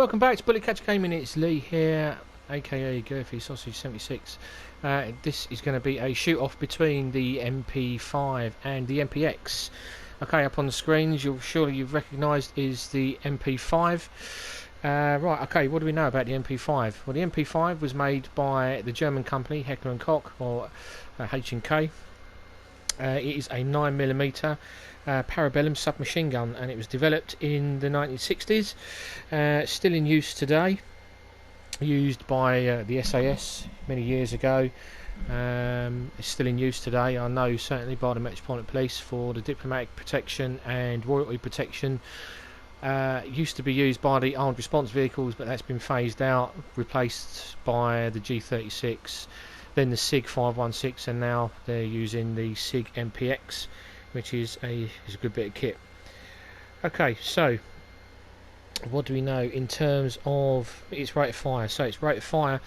welcome back to Bullet Catcher Gaming. It's Lee here, aka Girthy Sausage 76. This is going to be a shoot off between the MP5 and the MPX. Okay, up on the screens, you've recognised is the MP5. Right, okay, what do we know about the MP5? Well, the MP5 was made by the German company Heckler & Koch, or H&K. It is a 9mm parabellum submachine gun, and it was developed in the 1960s. Still in use today, used by the SAS many years ago. It's still in use today, I know, certainly by the Metropolitan Police for the diplomatic protection and royalty protection. Used to be used by the armed response vehicles, but that's been phased out, replaced by the G36, then the SIG 516, and now they're using the SIG MPX, which is a good bit of kit. Okay, so what do we know in terms of its rate of fire? So its rate of fire,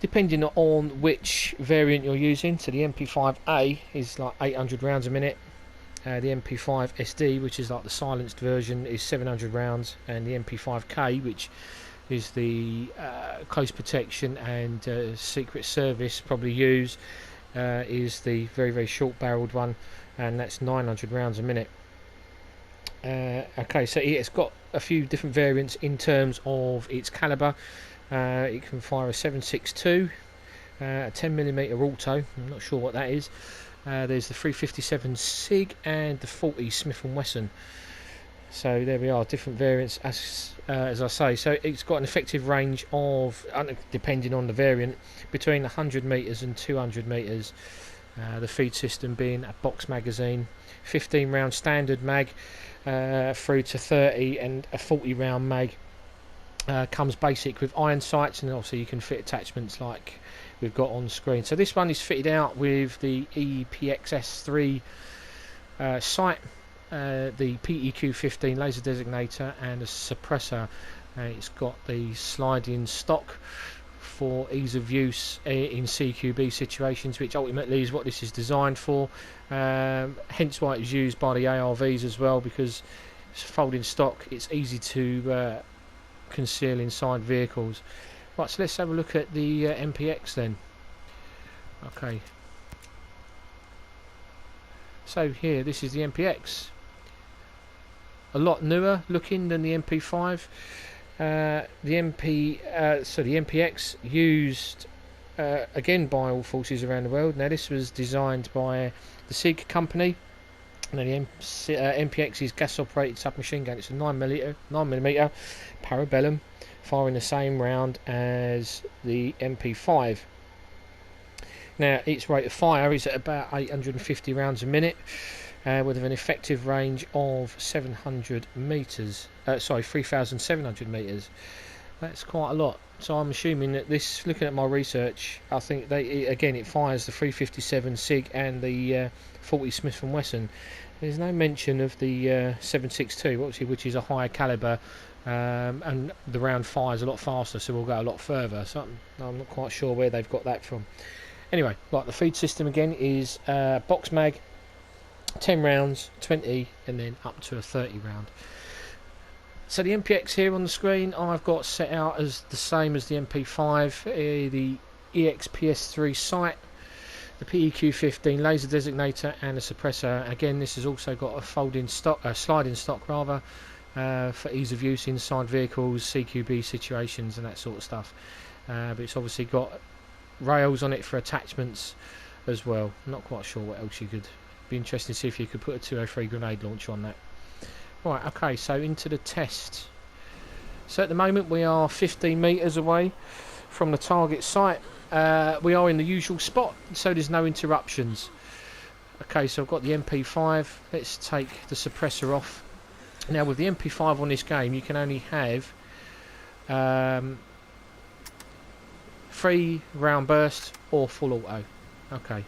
depending on which variant you're using, so the MP5A is like 800 rounds a minute. The MP5 SD, which is like the silenced version, is 700 rounds, and the MP5K, which is the close protection and secret service probably use, is the very short barreled one, and that's 900 rounds a minute. Okay, so it's got a few different variants in terms of its calibre. It can fire a 7.62, a 10mm auto, I'm not sure what that is. There's the 357 SIG and the 40 Smith & Wesson. So there we are, different variants as I say. So it's got an effective range of, depending on the variant, between 100 metres and 200 metres. The feed system being a box magazine, 15 round standard mag through to 30, and a 40 round mag. Comes basic with iron sights, and also you can fit attachments like we've got on screen. So this one is fitted out with the EPXS3 sight, the PEQ15 laser designator, and a suppressor. It's got the sliding stock for ease of use in CQB situations, which ultimately is what this is designed for. Hence why it's used by the ARVs as well, because it's folding stock, it's easy to conceal inside vehicles. Right, so let's have a look at the MPX then. Okay, so here, this is the MPX, a lot newer looking than the MP5. The MPX used again by all forces around the world. Now this was designed by the SIG company. Now the MPX is gas operated submachine gun. It's a 9mm parabellum, firing the same round as the MP5. Now its rate of fire is at about 850 rounds a minute, with an effective range of 700 metres. 3,700 metres. That's quite a lot. So I'm assuming that this, looking at my research, I think it fires the 357 SIG and the 40 Smith & Wesson. There's no mention of the 7.62, obviously, which is a higher calibre, and the round fires a lot faster, so we'll go a lot further. So I'm not quite sure where they've got that from. Anyway, right, the feed system again is box mag, 10 rounds, 20, and then up to a 30 round. So the MPX here on the screen I've got set out as the same as the MP5, the EXPS3 sight, the PEQ15 laser designator, and a suppressor. Again, this has also got a sliding stock rather, for ease of use inside vehicles, CQB situations and that sort of stuff. But it's obviously got rails on it for attachments as well. I'm not quite sure what else you could. Be interesting to see if you could put a 203 grenade launcher on that. Right, okay, so into the test. So at the moment we are 15 metres away from the target site. We are in the usual spot, so there's no interruptions. Okay, so I've got the MP5. Let's take the suppressor off. Now with the MP5 on this game, you can only have 3 round burst or full auto. Okay,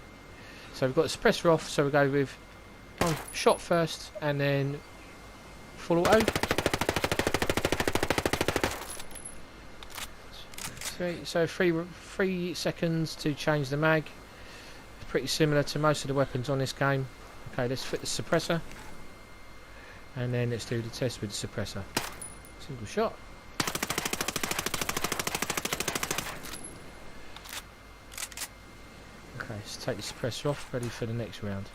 so we've got the suppressor off, so we'll go with shot first and then full auto. So 3 seconds to change the mag. It's pretty similar to most of the weapons on this game. Okay, let's fit the suppressor, and then let's do the test with the suppressor. Single shot. Okay, let's take the suppressor off, ready for the next round.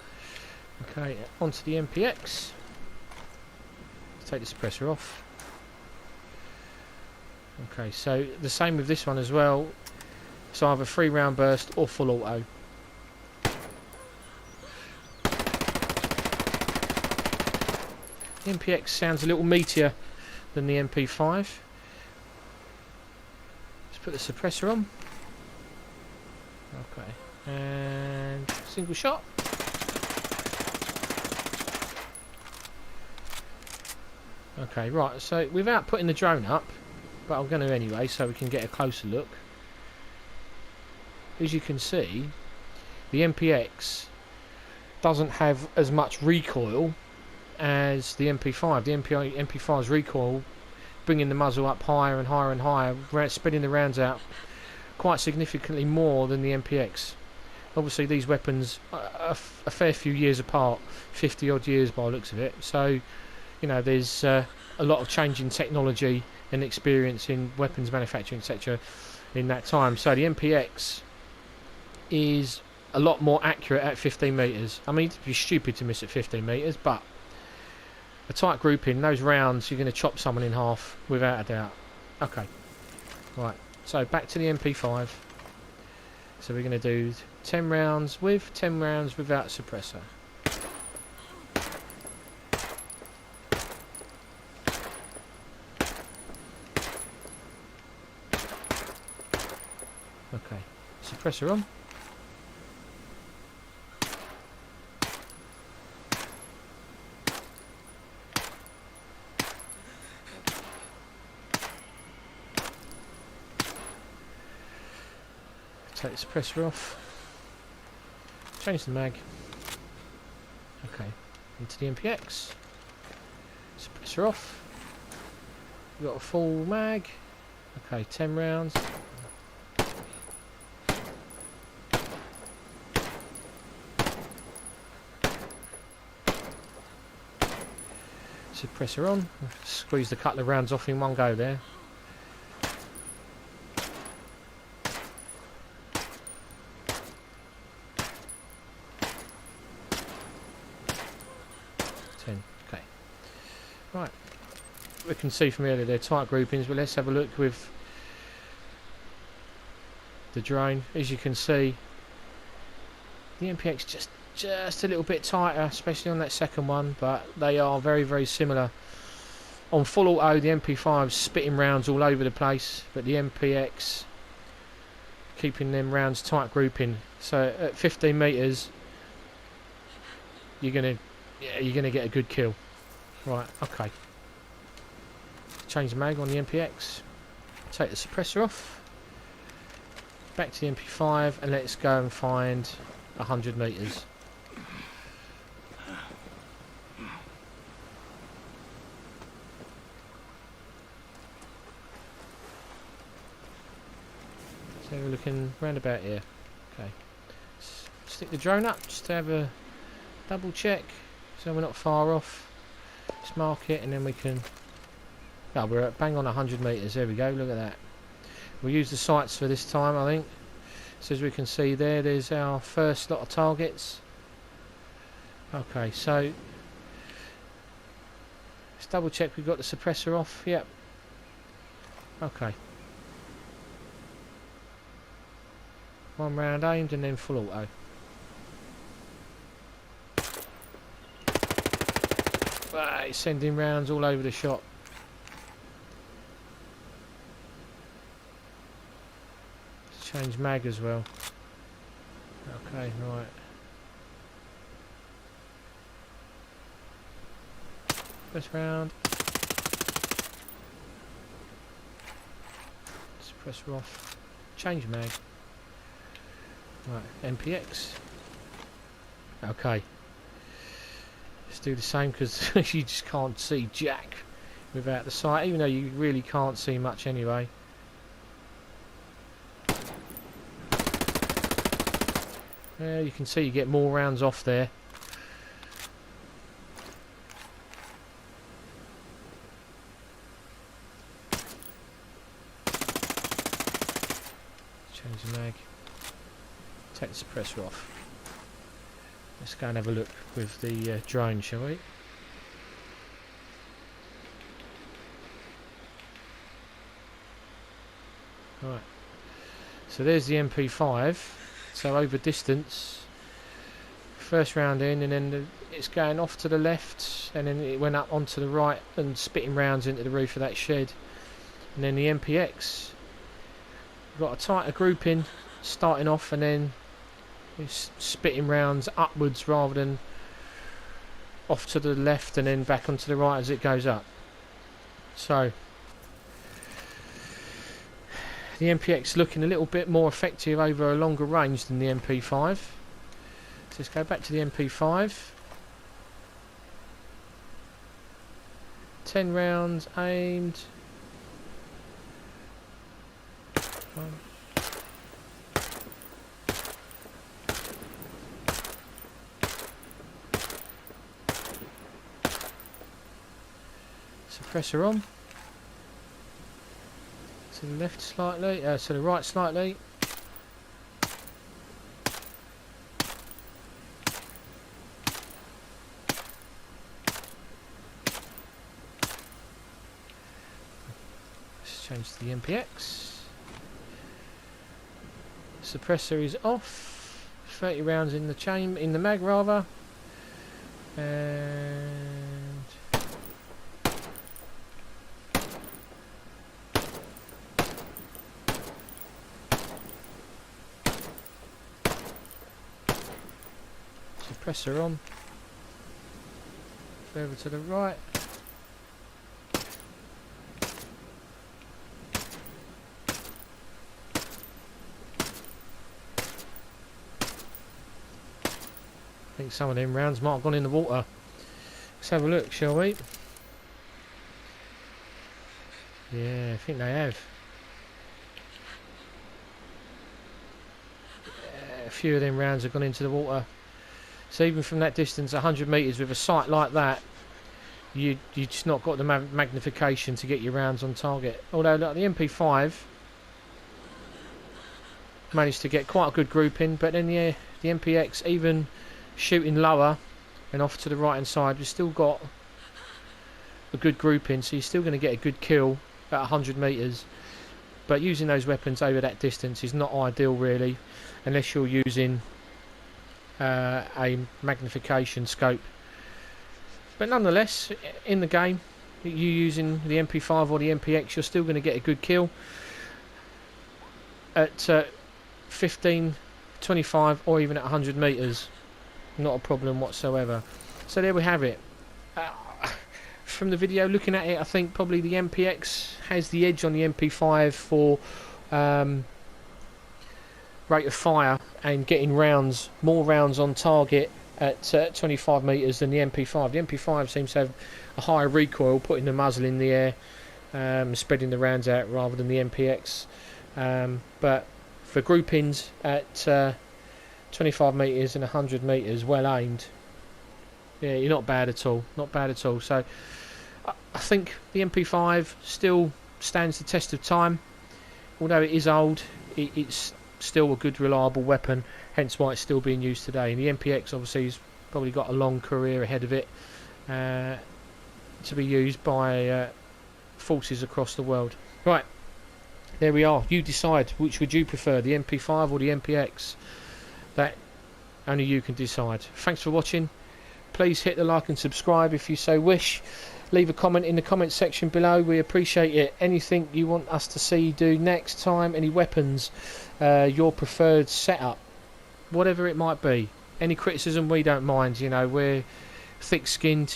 Okay, onto the MPX. Let's take the suppressor off. Okay, so the same with this one as well. It's either 3-round burst or full auto. The MPX sounds a little meatier than the MP5. Let's put the suppressor on. Okay, and single shot. Okay, right, so without putting the drone up, but I'm going to anyway so we can get a closer look. As you can see, the MPX doesn't have as much recoil as the MP5. The MP5's recoil, bringing the muzzle up higher and higher and higher, spinning the rounds out quite significantly more than the MPX. Obviously these weapons are a fair few years apart, 50 odd years by the looks of it, so you know there's a lot of change in technology and experience in weapons manufacturing, etc. in that time. So the MPX is a lot more accurate at 15 metres. I mean, it'd be stupid to miss at 15 metres, but a tight grouping, those rounds, you're going to chop someone in half without a doubt. Okay, right, so back to the MP5. So we're going to do 10 rounds with, 10 rounds without suppressor. Okay, suppressor on. Take the suppressor off. Change the mag. Okay, into the MPX. Suppressor off. We've got a full mag. Okay, 10 rounds. Suppressor on. Squeeze a couple of rounds off in one go there. Okay. Right. We can see from earlier they're tight groupings, but let's have a look with the drone. As you can see, the MPX just a little bit tighter, especially on that second one, but they are very, very similar. On full auto, the MP5's spitting rounds all over the place, but the MPX keeping them rounds tight grouping. So at 15 metres, you're gonna get a good kill. Right, okay. Change the mag on the MPX. Take the suppressor off. Back to the MP5, and let's go and find 100 metres. So we're looking round about here. Okay. Stick the drone up just to have a double check so we're not far off. Just mark it and then we can... Oh, we're at bang on 100 metres. There we go, look at that. We'll use the sights for this time, I think. So as we can see there, there's our first lot of targets. Okay, so let's double check we've got the suppressor off. Yep. Okay. One round aimed and then full auto. Right, sending rounds all over the shop. Let's change mag as well. Okay, right. First round. Suppressor off. Change mag. Right, MPX. Okay. Let's do the same because you just can't see jack without the sight, even though you really can't see much anyway. You can see you get more rounds off there. Change the mag. take the suppressor off. Let's go and have a look with the drone, shall we? Right. So there's the MP5. So over distance, first round in, and then it's going off to the left, and then it went up onto the right and spitting rounds into the roof of that shed. And then the MPX got a tighter grouping starting off, and then it's spitting rounds upwards rather than off to the left and then back onto the right as it goes up. So the MPX looking a little bit more effective over a longer range than the MP5. So let's go back to the MP5. 10 rounds aimed. One. Suppressor on. To the left slightly, to the right slightly. Let's change to the MPX. Suppressor is off. 30 rounds in the mag rather. And suppressor on. Further to the right. I think some of them rounds might have gone in the water. Let's have a look, shall we? Yeah, I think they have. A few of them rounds have gone into the water. So even from that distance, 100 metres with a sight like that, you just not got the magnification to get your rounds on target. Although like the MP5 managed to get quite a good grouping, but then the MPX, even shooting lower and off to the right hand side, you've still got a good grouping, so you're still going to get a good kill at 100 metres. But using those weapons over that distance is not ideal really, unless you're using a magnification scope. But nonetheless, in the game, you using the MP5 or the MPX, you're still going to get a good kill at 15, 25 or even at 100 metres. Not a problem whatsoever. So there we have it. From the video looking at it, I think probably the MPX has the edge on the MP5 for rate of fire and getting rounds, more rounds on target at 25 metres than the MP5. The MP5 seems to have a higher recoil, putting the muzzle in the air, spreading the rounds out rather than the MPX. But for groupings at 25 metres and 100 metres, well aimed, yeah, you're not bad at all. Not bad at all. So I think the MP5 still stands the test of time. Although it is old, it's still a good reliable weapon, hence why it's still being used today. And the MPX obviously has probably got a long career ahead of it to be used by forces across the world. Right, there we are. You decide, which would you prefer, the MP5 or the MPX? That only you can decide. Thanks for watching. Please hit the like and subscribe if you so wish. Leave a comment in the comment section below, we appreciate it. Anything you want us to see do next time, any weapons, your preferred setup, whatever it might be. Any criticism, we don't mind, you know, we're thick-skinned,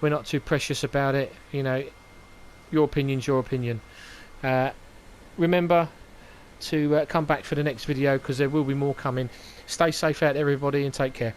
we're not too precious about it, you know, your opinion's your opinion. Remember to come back for the next video, because there will be more coming. Stay safe out there everybody, and take care.